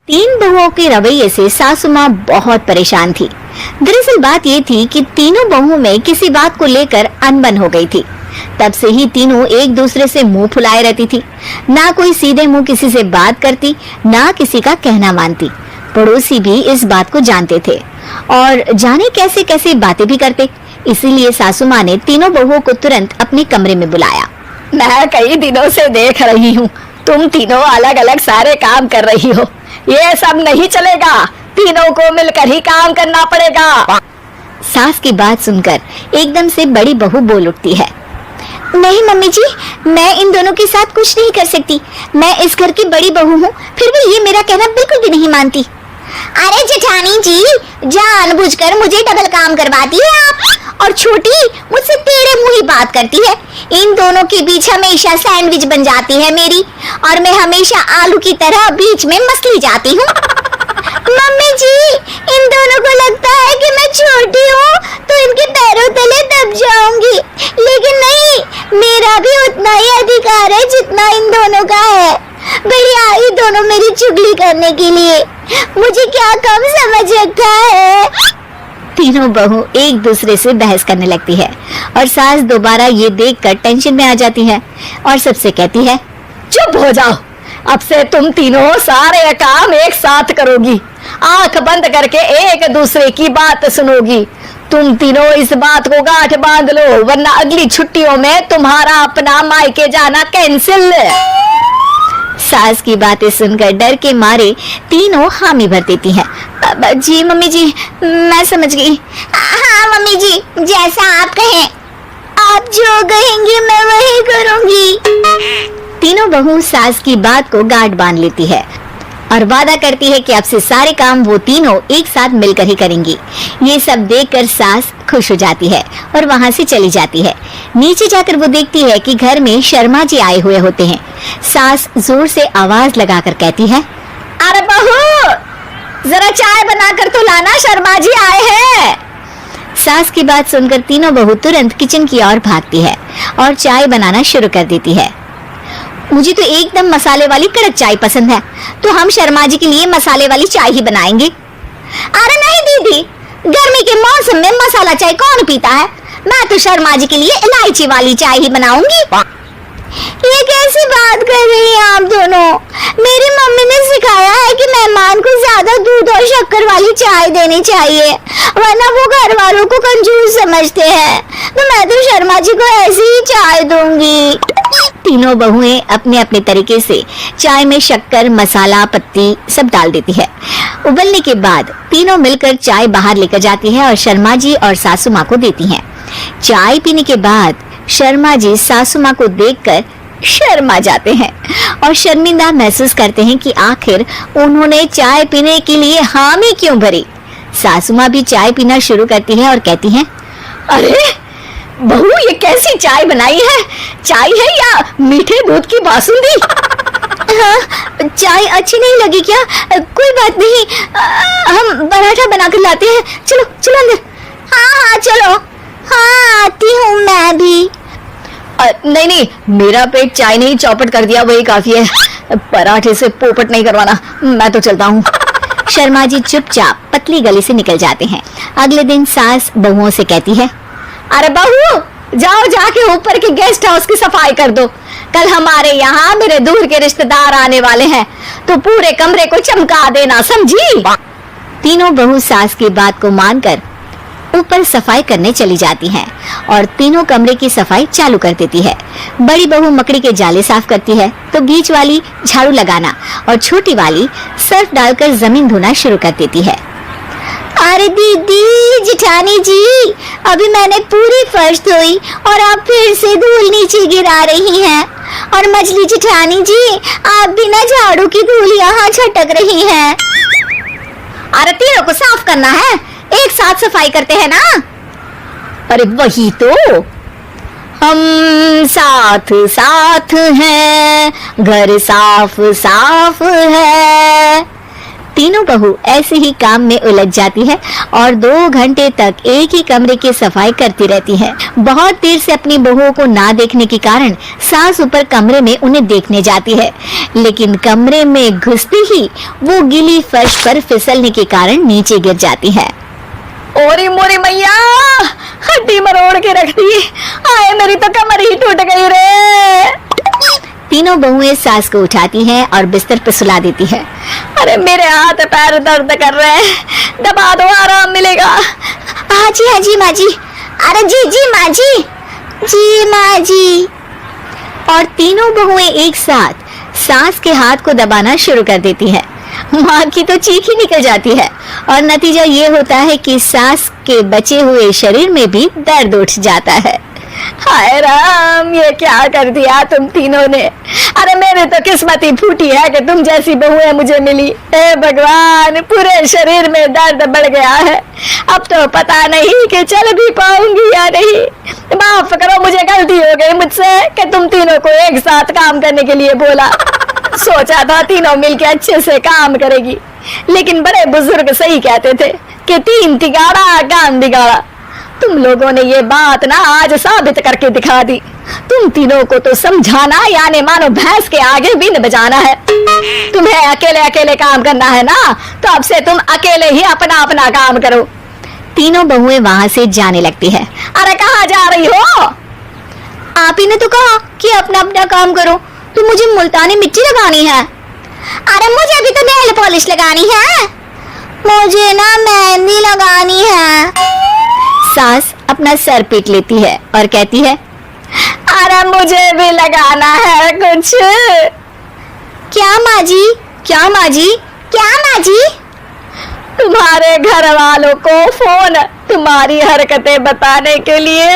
तीन बहुओं के रवैये से सासू माँ बहुत परेशान थी। दरअसल बात ये थी कि तीनों बहुओं में किसी बात को लेकर अनबन हो गई थी। तब से ही तीनों एक दूसरे से मुंह फुलाए रहती थी। ना कोई सीधे मुंह किसी से बात करती, ना किसी का कहना मानती। पड़ोसी भी इस बात को जानते थे और जाने कैसे कैसे बातें भी करते। इसीलिए सासू माँ ने तीनों बहुओं को तुरंत अपने कमरे में बुलाया। मैं कई दिनों से देख रही हूँ, तुम तीनों अलग अलग सारे काम कर रही हो। ये सब नहीं चलेगा, तीनों को मिलकर ही काम करना पड़ेगा। सास की बात सुनकर एकदम से बड़ी बहू बोल उठती है। नहीं मम्मी जी, मैं इन दोनों के साथ कुछ नहीं कर सकती। मैं इस घर की बड़ी बहू हूँ, फिर भी ये मेरा कहना बिल्कुल भी नहीं मानती। अरे जेठानी जी, जानबूझकर मुझे डबल काम करवाती है आप, और छोटी मुझसे टेढ़े मुंह ही बात करती है। इन दोनों के बीच हमेशा सैंडविच बन जाती है मेरी, और मैं हमेशा आलू की तरह बीच में मसली जाती हूँ। मम्मी जी, इन दोनों को लगता है कि मैं छोटी हूँ तो इनके पैरों तले दब जाऊंगी, लेकिन नहीं, मेरा भी उतना ही अधिकार है जितना इन दोनों का है। बढ़िया ही दोनों मेरी चुगली करने के लिए, मुझे क्या कम समझ रखा है। तीनों बहू एक दूसरे से बहस करने लगती है और सास दोबारा ये देखकर टेंशन में आ जाती है और सबसे कहती है, चुप हो जाओ, अब से तुम तीनों सारे काम एक साथ करोगी। आंख बंद करके एक दूसरे की बात सुनोगी। तुम तीनों इस बात को गांठ बांध लो, वरना अगली छुट्टियों में तुम्हारा अपना मायके जाना कैंसिल। सास की बातें सुनकर डर के मारे तीनों हामी भर देती हैं। जी मम्मी जी, मैं समझ गई। हाँ मम्मी जी, जैसा आप कहें, आप जो कहेंगी मैं वही करूंगी। तीनों बहू सास की बात को गांठ बांध लेती है और वादा करती है कि अब से सारे काम वो तीनों एक साथ मिलकर ही करेंगी। ये सब देखकर सास खुश हो जाती है और वहाँ से चली जाती है। नीचे जाकर वो देखती है कि घर में शर्मा जी आए हुए होते हैं। सास जोर से आवाज लगाकर कहती है, अरे बहू, जरा चाय बनाकर तो लाना, शर्मा जी आए हैं। सास की बात सुनकर तीनों बहू तुरंत किचन की ओर भागती है और चाय बनाना शुरू कर देती है। मुझे तो एकदम मसाले वाली कड़क चाय पसंद है, तो हम शर्मा जी के लिए मसाले वाली चाय ही बनाएंगे। अरे नहीं दीदी, गर्मी के मौसम में मसाला चाय कौन पीता है? मैं तो शर्मा जी के लिए इलायची वाली चाय ही बनाऊंगी। ये कैसी बात कर रही हैं आप दोनों? मेरी मम्मी ने सिखाया है कि मेहमान को ज्यादा दूध और शक्कर वाली चाय देनी चाहिए, वरना वो घर वालों को कंजूस समझते हैं। तो मैं तो शर्मा जी को ऐसी ही चाय दूंगी। तीनों बहुएं अपने अपने तरीके से चाय में शक्कर, मसाला, पत्ती सब डाल देती है। उबलने के बाद तीनों मिलकर चाय बाहर लेकर जाती है और शर्मा जी और सासू माँ को देती हैं। चाय पीने के बाद शर्मा जी सासू माँ को देखकर शर्मा जाते हैं और शर्मिंदा महसूस करते हैं कि आखिर उन्होंने चाय पीने के लिए हामी क्यों भरी। सासू माँ भी चाय पीना शुरू करती है और कहती हैं, अरे बहू, ये कैसी चाय बनाई है? चाय है या मीठे दूध की बासुंदी? हाँ, चाय अच्छी नहीं लगी क्या? कोई बात नहीं, हम पराठा बनाकर लाते हैं। चलो चलो अंदर। हाँ चलो। हाँ, आती हूँ मैं भी। नहीं नहीं, मेरा पेट चाय नहीं चौपट कर दिया, वही काफी है। पराठे से पोपट नहीं करवाना, मैं तो चलता हूँ। शर्मा जी चुपचाप पतली गली से निकल जाते हैं। अगले दिन सास बहुओं से कहती है, अरे बहू, जाओ जाके ऊपर के गेस्ट हाउस की सफाई कर दो। कल हमारे यहाँ मेरे दूर के रिश्तेदार आने वाले हैं, तो पूरे कमरे को चमका देना, समझी? तीनों बहू सास की बात को मानकर ऊपर सफाई करने चली जाती हैं और तीनों कमरे की सफाई चालू कर देती है। बड़ी बहू मकड़ी के जाले साफ करती है, तो बीच वाली झाड़ू लगाना और छोटी वाली सर्फ डालकर जमीन धोना शुरू कर देती है। अरे दीदी, जेठानी जी, अभी मैंने पूरी फर्श धोई और आप फिर से धूल नीचे गिरा रही हैं। और मछली जेठानी जी, आप भी ना झाड़ू की धूल यहाँ छटक रही हैं। अरे तीनों को साफ करना है, एक साथ सफाई करते हैं ना। अरे वही तो, हम साथ साथ हैं, घर साफ साफ है। तीनों बहू ऐसे ही काम में उलझ जाती है और 2 घंटे तक एक ही कमरे की सफाई करती रहती है। बहुत देर से अपनी बहुओं को ना देखने के कारण सास ऊपर कमरे में उन्हें देखने जाती है, लेकिन कमरे में घुसती ही वो गीली फर्श पर फिसलने के कारण नीचे गिर जाती है। ओरी मोरी मैया, हड्डी मरोड़ के रख दी। आए मेरी तो कमर ही टूट गई रे। तीनों बहुएं सास को उठाती हैं और बिस्तर पर सुला देती है। अरे मेरे हाथ पैर दर्द कर रहे हैं, दबा दो आराम मिलेगा। हाँ जी माँ जी। अरे जी माँ जी। और तीनों बहुएं एक साथ सास के हाथ को दबाना शुरू कर देती है। माँ की तो चीख ही निकल जाती है और नतीजा ये होता है कि सास के बचे हुए शरीर में भी दर्द उठ जाता है। हाय राम, ये क्या कर दिया तुम तीनों ने। अरे मेरी तो किस्मत ही फूटी है कि तुम जैसी बहुएं मुझे मिली। हे भगवान, पूरे शरीर में दर्द बढ़ गया है। अब तो पता नहीं कि चल भी पाऊंगी या नहीं। माफ करो, मुझे गलती हो गई मुझसे कि तुम तीनों को एक साथ काम करने के लिए बोला। सोचा था तीनों मिलके अच्छे से काम करेगी, लेकिन बड़े बुजुर्ग सही कहते थे कि 3 तिगाड़ा काम बिगाड़ा। तुम लोगों ने ये बात ना आज साबित करके दिखा दी। तुम तीनों को तो समझाना यानी मानो भैंस के आगे बीन बजाना है। तुम्हें अकेले अकेले काम करना है ना, तो अब से तुम अकेले ही अपना अपना काम करो। तीनों बहुएं वहां से जाने लगती है। अरे कहाँ जा रही हो? आप ही ने तो कहा कि अपना अपना काम करो, तो मुझे मुल्तानी मिट्टी लगानी है। अरे मुझे भी तो नेल पॉलिश लगानी है। मुझे ना मेहंदी लगानी है। सास अपना सर पीट लेती है और कहती है, अरे मुझे भी लगाना है कुछ। क्या माँ जी? तुम्हारे घर वालों को फोन तुम्हारी हरकतें बताने के लिए।